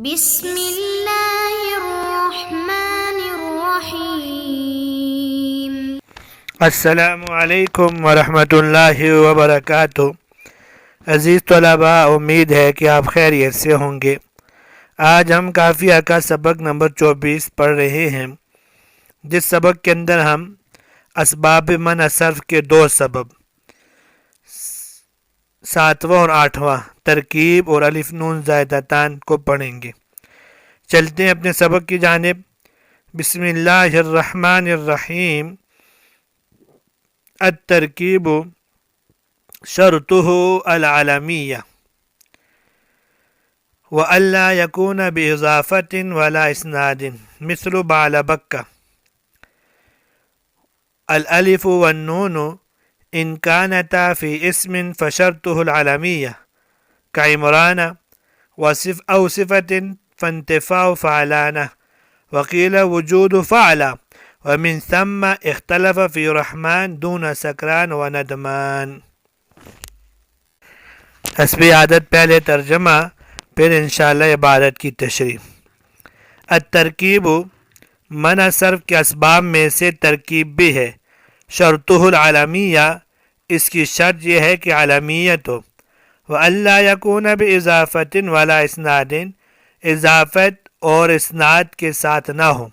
بسم اللہ الرحمن الرحیم۔ السلام علیکم ورحمۃ اللہ وبرکاتہ۔ عزیز طلباء، امید ہے کہ آپ خیریت سے ہوں گے۔ آج ہم قافیہ کا سبق نمبر 24 پڑھ رہے ہیں، جس سبق کے اندر ہم اسباب منع صرف کے 2 سبب 7واں اور 8واں ترکیب اور الف نون زائدتان کو پڑھیں گے۔ چلتے ہیں اپنے سبق کی جانب۔ بسم اللہ الرحمن الرحیم۔ الترکیب شرطه العلمیہ وَأَلَّا يَكُونَ بِإِضَافَةٍ وَلَا إِسْنَادٍ مثل بَعْلَ بَكَّ الألف والنون إن كانتا في اسم فشرطه العلمية كعمران أو صفة فانتفاء فعلانة وقيل وجود فعل ومن ثم اختلف في رحمن دون سکران وندمان۔ حسب عادت پہلے ترجمہ، پھر انشاءاللہ عبارت کی تشریح۔ الترکیب منع صرف کے اسباب میں سے ترکیب بھی ہے۔ شرطہ العلمیہ، اس کی شرط یہ ہے کہ علمیت ہو۔ وَأَلَّا يَكُونَ بِإِضَافَةٍ وَلَا إِسْنَادٍ، اضافت اور اسناد کے ساتھ نہ ہو۔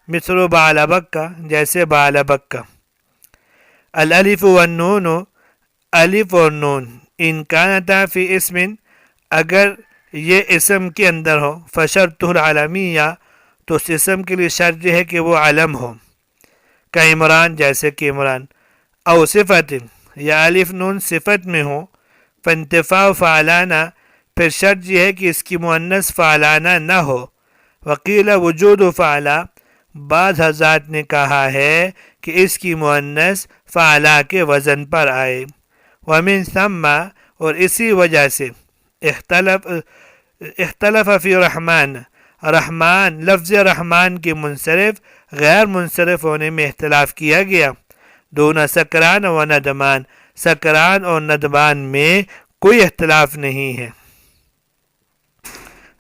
مثل بَعْلَ بَكَّ، جیسے بَعْلَ بَكَّ۔ الالف والنون، الف اور نون، ان کانتا فی اسم، اگر یہ اسم کے اندر ہو، فشرطہ العلمیہ، تو اس اسم کے لیے شرط یہ ہے کہ وہ علم ہو۔ کعمران، جیسے کہ عمران۔ او صفت، یا الف نون صفت میں ہو۔ فانتفاء فعلانہ، پھر شرط یہ ہے کہ اس کی مؤنث فعلانہ نہ ہو۔ وقیل وجود فعلا، بعض حضرات نے کہا ہے کہ اس کی مؤنث فعلا کے وزن پر آئے۔ ومن ثم، اور اسی وجہ سے اختلف فی رحمان، رحمان لفظ رحمان کے منصرف غیر منصرف ہونے میں اختلاف کیا گیا۔ دون سکران و ندمان، سکران اور ندمان میں کوئی اختلاف نہیں ہے۔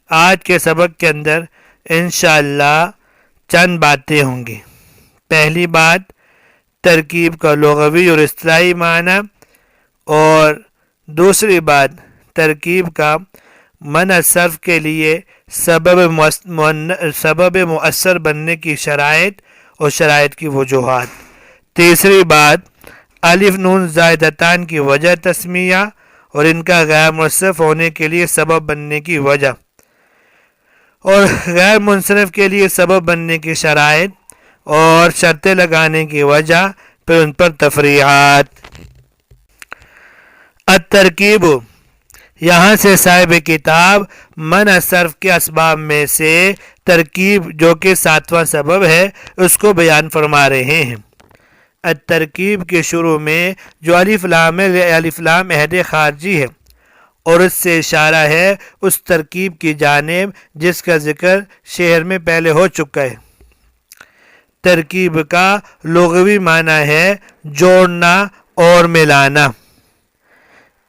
آج کے سبق کے اندر انشاءاللہ چند باتیں ہوں گی۔ پہلی بات، ترکیب کا لغوی اور اصطلاحی معنی، اور دوسری بات، ترکیب کا منع صرف کے لیے سبب مؤثر بننے کی شرائط اور شرائط کی وجوہات۔ تیسری بات، الف نون زائدتان کی وجہ تسمیہ اور ان کا غیر منصرف ہونے کے لیے سبب بننے کی وجہ، اور غیر منصرف کے لیے سبب بننے کی شرائط اور شرطیں لگانے کی وجہ، پھر ان پر تفریعات۔ الترکیب، یہاں سے صاحب کتاب منع صرف کے اسباب میں سے ترکیب، جو کہ 7واں سبب ہے، اس کو بیان فرما رہے ہیں۔ الترکیب کے شروع میں جو الف لام ہے، الف لام عہد خارجی ہے، اور اس سے اشارہ ہے اس ترکیب کی جانب جس کا ذکر شعر میں پہلے ہو چکا ہے۔ ترکیب کا لغوی معنی ہے جوڑنا اور ملانا۔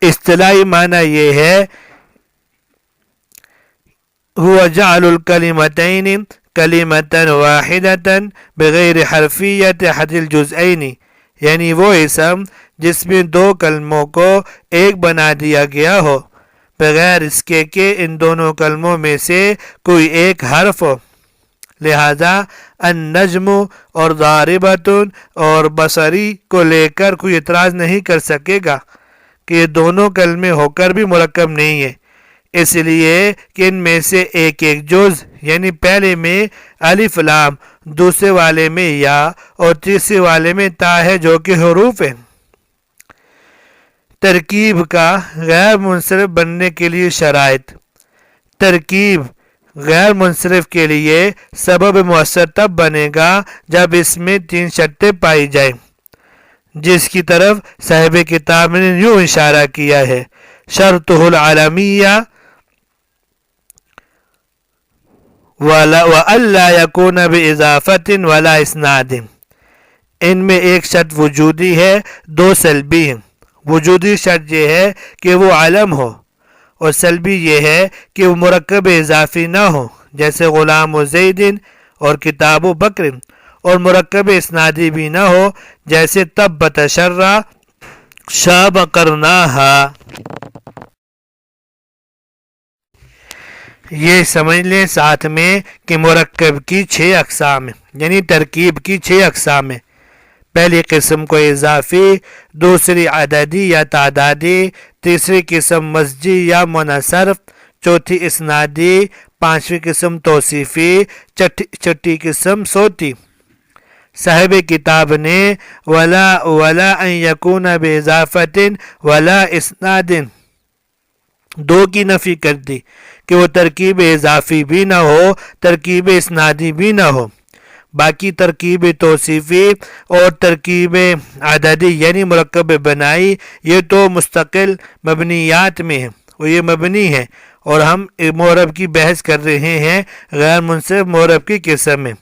اصطلاحی معنی یہ ہے هو جعل الکلمتین کلمة واحدة بغیر حرفیت احد الجزئین، یعنی وہ اسم جس میں 2 کلموں کو ایک بنا دیا گیا ہو، بغیر اس کے کہ ان دونوں کلموں میں سے کوئی ایک حرف ہو۔ لہذا النجم اور ضاربۃ اور بصری کو لے کر کوئی اعتراض نہیں کر سکے گا کہ یہ دونوں کلمے ہو کر بھی مرکب نہیں ہے، اس لیے کہ ان میں سے ایک ایک جز، یعنی پہلے میں الف لام، دوسرے والے میں یا اور تیسرے والے میں تا ہے، جو کہ حروف ہیں۔ ترکیب کا غیر منصرف بننے کے لیے شرائط۔ ترکیب غیر منصرف کے لیے سبب مؤثر تب بنے گا جب اس میں 3 شرطیں پائی جائیں، جس کی طرف صاحب کتاب نے یوں اشارہ کیا ہے۔ شرطہ العلمیہ وَأَلَّا يَكُونَ بِإِضَافَةٍ وَلَا إِسْنَادٍ، ان میں ایک شرط وجودی ہے، 2 سلبی ہیں۔ وجودی شرط یہ ہے کہ وہ علم ہو، اور سلبی یہ ہے کہ وہ مرکب اضافی نہ ہو، جیسے غلام و زیدن اور کتاب و بکر، اور مرکب اسنادی بھی نہ ہو، جیسے تب بتشرا شاب کرناہا۔ یہ سمجھ لیں ساتھ میں کہ مرکب کی 6 اقسام ہیں، یعنی ترکیب کی 6 اقسام ہیں۔ پہلی قسم کو اضافی، دوسری عددی یا تعدادی، تیسری قسم مزجی یا منصرف، چوتھی اسنادی، پانچویں قسم توصیفی، چھٹی قسم صوتی۔ صاحب کتاب نے ولا ان یکون باضافۃ ولا اسناد 2 کی نفی کر دی کہ وہ ترکیب اضافی بھی نہ ہو، ترکیب اسنادی بھی نہ ہو۔ باقی ترکیب توصیفی اور ترکیب عددی یعنی مرکب بنائی، یہ تو مستقل مبنیات میں ہیں، وہ یہ مبنی ہے، اور ہم معرب کی بحث کر رہے ہیں غیر منصرف معرب کی قسم میں۔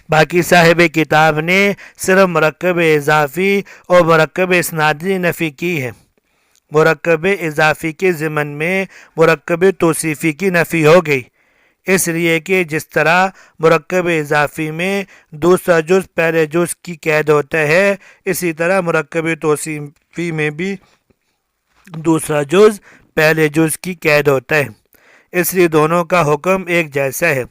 باقی صاحب کتاب نے صرف مرکب اضافی اور مرکب اسنادی نفی کی ہے۔ مرکب اضافی کے ضمن میں مرکب توصیفی کی نفی ہو گئی، اس لیے کہ جس طرح مرکب اضافی میں دوسرا جز پہلے جز کی قید ہوتا ہے، اسی طرح مرکب توصیفی میں بھی دوسرا جز پہلے جز کی قید ہوتا ہے، اس لیے دونوں کا حکم ایک جیسا ہے۔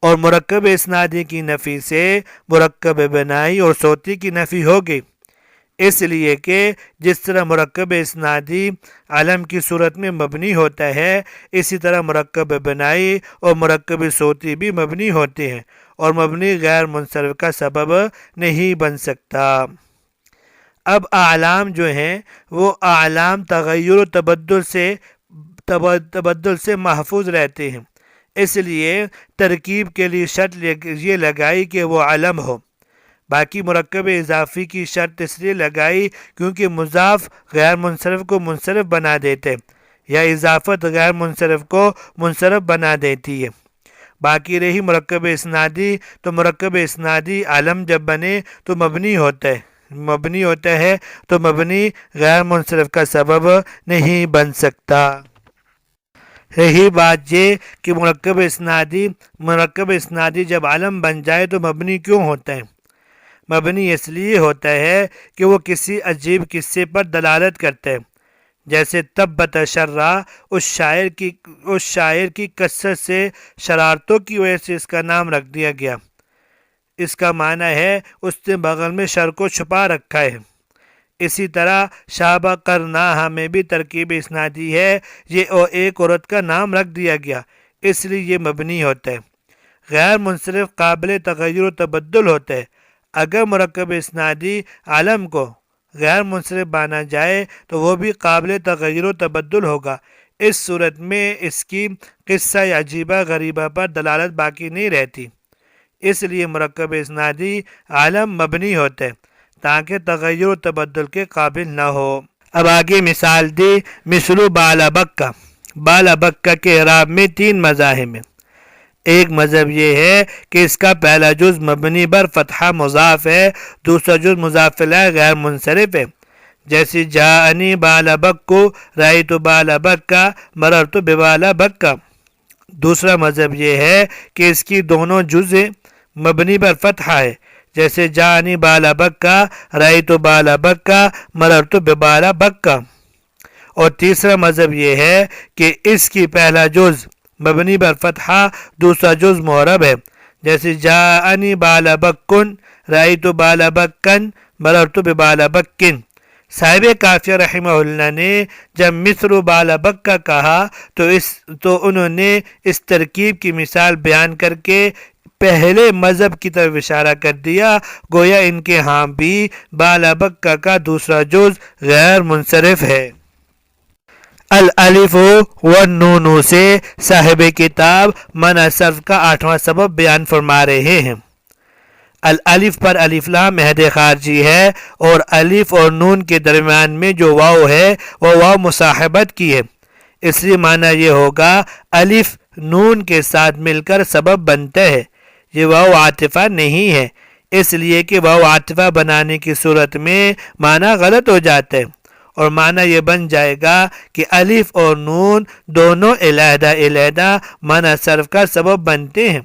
اور مرکب اسنادی کی نفی سے مرکب بنائی اور صوتی کی نفی ہو گئی، اس لیے کہ جس طرح مرکب اسنادی علم کی صورت میں مبنی ہوتا ہے، اسی طرح مرکب بنائی اور مرکب صوتی بھی مبنی ہوتے ہیں، اور مبنی غیر منصرف کا سبب نہیں بن سکتا۔ اب اعلام جو ہیں وہ اعلام تغیر و تبدل سے محفوظ رہتے ہیں، اس لیے ترکیب کے لیے شرط یہ لگائی کہ وہ علم ہو۔ باقی مرکب اضافی کی شرط اس لیے لگائی کیونکہ مضاف غیر منصرف کو منصرف بنا دیتے، یا اضافت غیر منصرف کو منصرف بنا دیتی ہے۔ باقی رہی مرکب اسنادی، تو مرکب اسنادی علم جب بنے تو مبنی ہوتا ہے تو مبنی غیر منصرف کا سبب نہیں بن سکتا۔ رہی بات یہ کہ مرکب اسنادی جب علم بن جائے تو مبنی کیوں ہوتا ہے؟ مبنی اس لیے ہوتا ہے کہ وہ کسی عجیب قصے پر دلالت کرتا ہے، جیسے تبت شرا، اس شاعر کی کثرت سے شرارتوں کی وجہ سے اس کا نام رکھ دیا گیا۔ اس کا معنی ہے اس نے بغل میں شر کو چھپا رکھا ہے۔ اسی طرح شابہ کرناہا میں بھی ترکیب اسنادی ہے، یہ ایک عورت کا نام رکھ دیا گیا، اس لیے یہ مبنی ہوتا ہے۔ غیر منصرف قابل تغیر و تبدل ہوتا ہے۔ اگر مرکب اسنادی علم کو غیر منصرف مانا جائے تو وہ بھی قابل تغیر و تبدل ہوگا، اس صورت میں اس کی قصہ یا عجیبہ غریبہ پر دلالت باقی نہیں رہتی، اس لیے مرکب اسنادی علم مبنی ہوتا ہے تاکہ تغیر و تبدل کے قابل نہ ہو۔ اب آگے مثال دی، مثل بالا بکہ۔ بالا بکہ کے اعراب میں 3 مذاہب ہیں۔ ایک مذہب یہ ہے کہ اس کا پہلا جز مبنی بر فتحہ مضاف ہے، دوسرا جز مضاف الیہ غیر منصرف ہے، جیسے جاءنی بالا بکو، رأیت بالا بکہ، مررت ببالا بکہ۔ دوسرا مذہب یہ ہے کہ اس کی دونوں جزء مبنی بر فتحہ ہے، جیسے جاءنی بالا بکہ، رأیت بالا بکہ، مررت ببالا بکہ۔ اور تیسرا مذہب یہ ہے کہ اس کی پہلا جز مبنی بر فتحہ، دوسرا جز معرب ہے، جیسے جاءنی بالا بکن، رأیت بالا بکن، مررت ببالا بکن۔ صاحب کافیہ رحمہ اللہ نے جب مثل بالا بکہ کہا تو انہوں نے اس ترکیب کی مثال بیان کر کے پہلے مذہب کی طرف اشارہ کر دیا، گویا ان کے ہاں بھی بالا بکہ کا دوسرا جز غیر منصرف ہے۔ الالف والنون سے صاحب کتاب منع صرف کا 8واں سبب بیان فرما رہے ہیں۔ الالف پر الف لام عہد خارجی ہے، اور الف اور نون کے درمیان میں جو واو ہے وہ واو مصاحبت کی ہے، اس لیے معنی یہ ہوگا الف نون کے ساتھ مل کر سبب بنتا ہے، یہ واو عاطفہ نہیں ہے، اس لیے کہ واو عاطفہ بنانے کی صورت میں معنی غلط ہو جاتا ہے، اور معنی یہ بن جائے گا کہ الف اور نون دونوں علیحدہ علیحدہ معنی صرف کا سبب بنتے ہیں،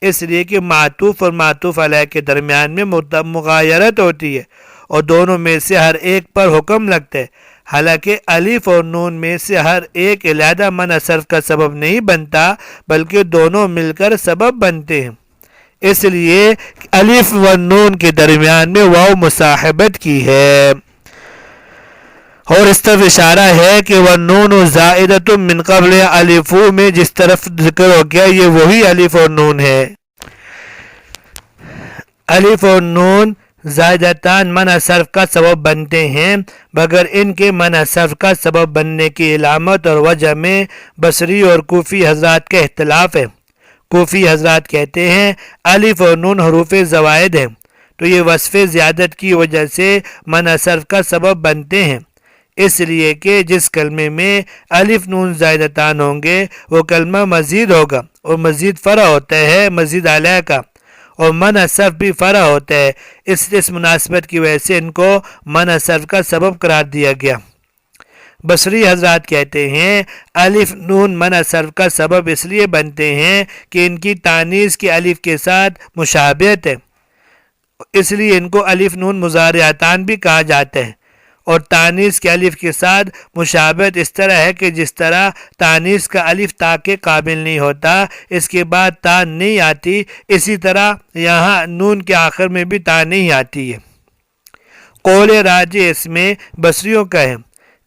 اس لیے کہ معطوف اور معطوف علیہ کے درمیان میں مغایرت ہوتی ہے اور دونوں میں سے ہر ایک پر حکم لگتا ہے، حالانکہ الف اور نون میں سے ہر ایک علیحدہ معنی صرف کا سبب نہیں بنتا بلکہ دونوں مل کر سبب بنتے ہیں، اس لیے الف و نون کے درمیان میں واو مصاحبت کی ہے، اور اس طرف اشارہ ہے کہ وَالنُّونُ زَائِدَةٌ مِّن قَبْلِ الفو میں جس طرف ذکر ہو گیا یہ وہی الف اور نون ہے۔ الف اور نون زائدتان معنی صرف کا سبب بنتے ہیں، مگر ان کے معنی صرف کا سبب بننے کی علامت اور وجہ میں بصری اور کوفی حضرات کا اختلاف ہے۔ کوفی حضرات کہتے ہیں الف اور نون حروف زوائد ہیں تو یہ وصف زیادت کی وجہ سے معنی صرف کا سبب بنتے ہیں، اس لیے کہ جس کلمے میں الف نون زائدتان ہوں گے وہ کلمہ مزید ہوگا اور مزید فرع ہوتا ہے مزید علیہ کا، اور معنی صرف بھی فرع ہوتا ہے، اس مناسبت کی وجہ سے ان کو معنی صرف کا سبب قرار دیا گیا۔ بصری حضرات کہتے ہیں الف نون معنی صرف کا سبب اس لیے بنتے ہیں کہ ان کی تانیث کے الف کے ساتھ مشابہت ہے، اس لیے ان کو الف نون مضارعتان بھی کہا جاتا ہے، اور تانیث کے الف کے ساتھ مشابہت اس طرح ہے کہ جس طرح تانیث کا الف تا کے قابل نہیں ہوتا اس کے بعد تا نہیں آتی، اسی طرح یہاں نون کے آخر میں بھی تا نہیں آتی ہے۔ قول راجح اس میں بصریوں کا ہے،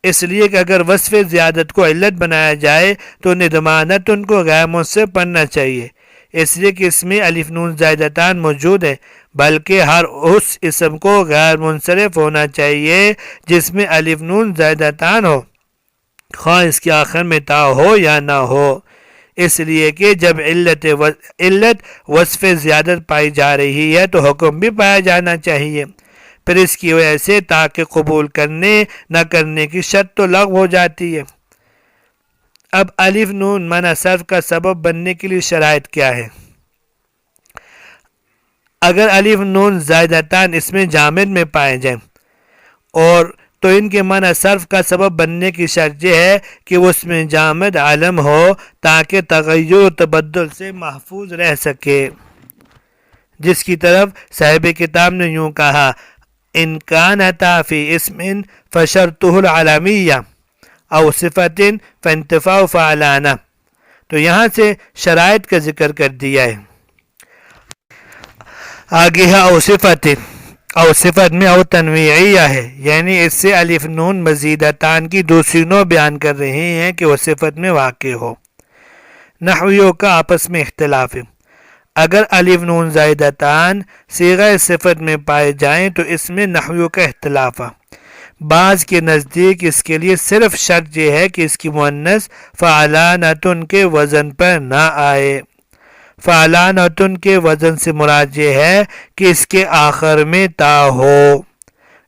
اس لیے کہ اگر وصف زیادت کو علت بنایا جائے تو ندمانت ان کو غیر منصرف پڑھنا چاہیے، اس لیے کہ اس میں الف نون زائدتان موجود ہے، بلکہ ہر اس اسم کو غیر منصرف ہونا چاہیے جس میں الف نون زائدتان ہو، خواہ اس کے آخر میں تا ہو یا نہ ہو، اس لیے کہ جب علت وصف زیادت پائی جا رہی ہے تو حکم بھی پایا جانا چاہیے، پھر اس کی وجہ سے تا کے قبول کرنے نہ کرنے کی شرط تو لغو ہو جاتی ہے۔ اب الف نون معنی صرف کا سبب بننے کے لیے شرائط کیا ہے؟ اگر الف نون زائدتان اس میں جامد میں پائے جائیں اور تو ان کے معنی صرف کا سبب بننے کی شرط یہ ہے کہ وہ اس میں جامد علم ہو تاکہ تغیر و تبدل سے محفوظ رہ سکے، جس کی طرف صاحب کتاب نے یوں کہا ان کانتا فی اسم فشرطہ العلمیہ او صفت فانتفاع فعلانہ، تو یہاں سے شرائط کا ذکر کر دیا ہے۔ آگے ہے او صفت میں او تنویعیہ ہے، یعنی اس سے الف نون مزیدتان کی دوسری نوع بیان کر رہے ہیں کہ وہ صفت میں واقع ہو۔ نحویوں کا آپس میں اختلاف ہے، اگر الف نون زائدتان صیغہ صفت میں پائے جائیں تو اس میں نحویوں کا اختلاف ہے، بعض کے نزدیک اس کے لیے صرف شرط یہ ہے کہ اس کی مؤنث فعلانۃ کے وزن پر نہ آئے، فعلانۃ کے وزن سے مراد یہ ہے کہ اس کے آخر میں تا ہو،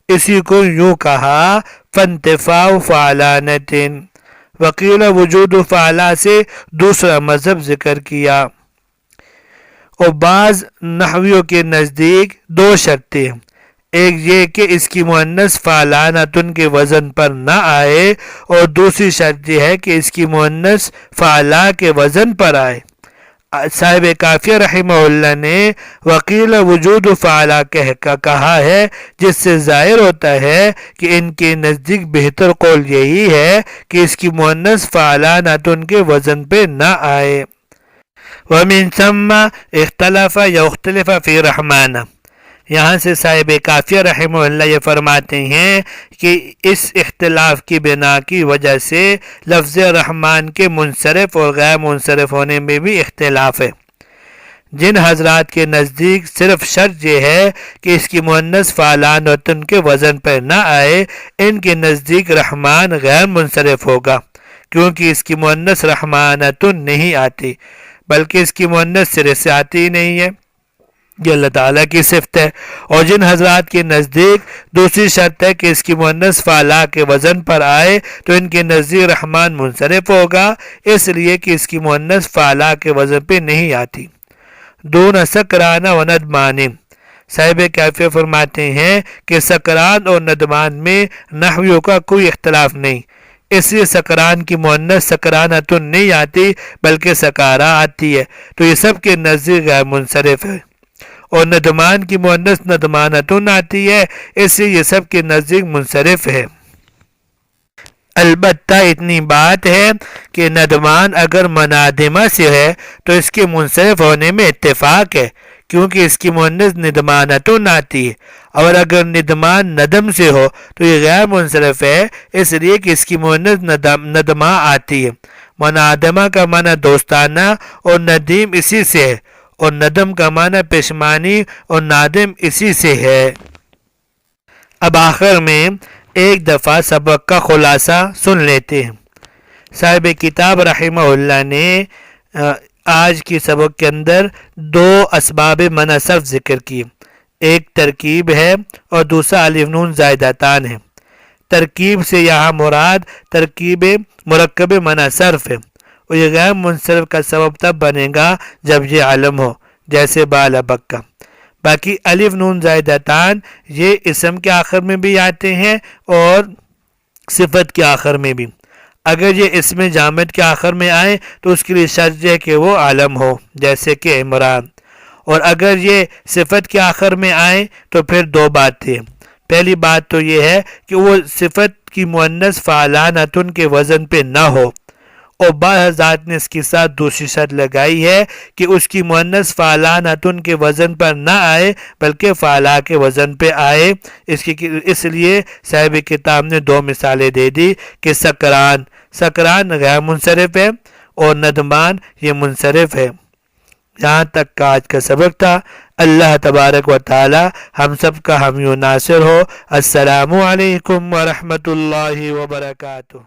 اسی کو یوں کہا فانتفاع فعلانۃ، وقیل وجود فعلا سے دوسرا مذہب ذکر کیا، اور بعض نحویوں کے نزدیک دو شرطیں، ایک یہ کہ اس کی مؤنث فعلانۃ کے وزن پر نہ آئے اور دوسری شرط یہ ہے کہ اس کی مؤنث فعلا کے وزن پر آئے۔ صاحب کافیہ رحمہ اللہ نے وقیل وجود فعلا کہا ہے، جس سے ظاہر ہوتا ہے کہ ان کے نزدیک بہتر قول یہی ہے کہ اس کی مؤنث فعلانۃ کے وزن پہ نہ آئے۔ وَمِن ثم اختلف یا اختلف فی رحمانہ، یہاں سے صاحب کافیہ رحمہ اللہ یہ فرماتے ہیں کہ اس اختلاف کی بنا کی وجہ سے لفظ رحمان کے منصرف اور غیر منصرف ہونے میں بھی اختلاف ہے۔ جن حضرات کے نزدیک صرف شرط یہ ہے کہ اس کی مؤنث فعلانۃ کے وزن پر نہ آئے، ان کے نزدیک رحمان غیر منصرف ہوگا، کیونکہ اس کی مؤنث رحمانۃ نہیں آتی بلکہ اس کی مؤنث سرے سے آتی ہی نہیں ہے، یہ اللہ تعالیٰ کی صفت ہے۔ اور جن حضرات کے نزدیک دوسری شرط ہے کہ اس کی مؤنث فعلا کے وزن پر آئے تو ان کے نزدیک رحمان منصرف ہوگا، اس لیے کہ اس کی مؤنث فعلا کے وزن پہ نہیں آتی۔ دون سکران و ندمان، صاحب کافیہ فرماتے ہیں کہ سکران اور ندمان میں نحویوں کا کوئی اختلاف نہیں، اس لیے سکران کی مؤنث سکرانتن نہیں آتی بلکہ سکارا آتی ہے، تو یہ سب کے نزدیک غیر منصرف ہے، اور ندمان کی مؤنث ندمانتن آتی ہے، اس لیے یہ سب کے نزدیک منصرف ہے۔ البتہ اتنی بات ہے کہ ندمان اگر منادمہ سے ہے تو اس کے منصرف ہونے میں اتفاق ہے، کیونکہ اس کی مؤنث ندمانتن آتی ہے، اور اگر ندمان ندم سے ہو تو یہ غیر منصرف ہے، اس لیے کہ اس کی مؤنث ندمہ آتی ہے۔ منادمہ کا معنی دوستانہ اور ندیم اسی سے ہے، اور ندم کا معنی پشمانی اور نادم اسی سے ہے۔ اب آخر میں ایک دفعہ سبق کا خلاصہ سن لیتے ہیں۔ صاحب کتاب رحمہ اللہ نے آج کی سبق کے اندر دو اسباب منع صرف ذکر کی، ایک ترکیب ہے اور دوسرا الف نون زائدتان ہے۔ ترکیب سے یہاں مراد ترکیب مرکب منع صرف ہے، اور یہ غیر منصرف کا سبب تب بنے گا جب یہ علم ہو، جیسے بال بکا۔ باقی الف نون زائدتان یہ اسم کے آخر میں بھی آتے ہیں اور صفت کے آخر میں بھی۔ اگر یہ اسم جامد کے آخر میں آئے تو اس کے لیے شرط ہے کہ وہ عالم ہو، جیسے کہ عمران، اور اگر یہ صفت کے آخر میں آئے تو پھر دو باتیں۔ پہلی بات تو یہ ہے کہ وہ صفت کی مؤنث فعلانتن کے وزن پہ نہ ہو، اور بعض حضرات نے اس کے ساتھ دوسری شرط لگائی ہے کہ اس کی مؤنث فعلانتن کے وزن پر نہ آئے بلکہ فعلا کے وزن پہ آئے۔ اس لیے صاحب کتاب نے دو مثالیں دے دی کہ سکران غیر منصرف ہے اور ندمان یہ منصرف ہے۔ یہاں تک کا آج کا سبق تھا۔ اللہ تبارک و تعالی ہم سب کا حامی و ناصر ہو۔ السلام علیکم ورحمۃ اللہ وبرکاتہ۔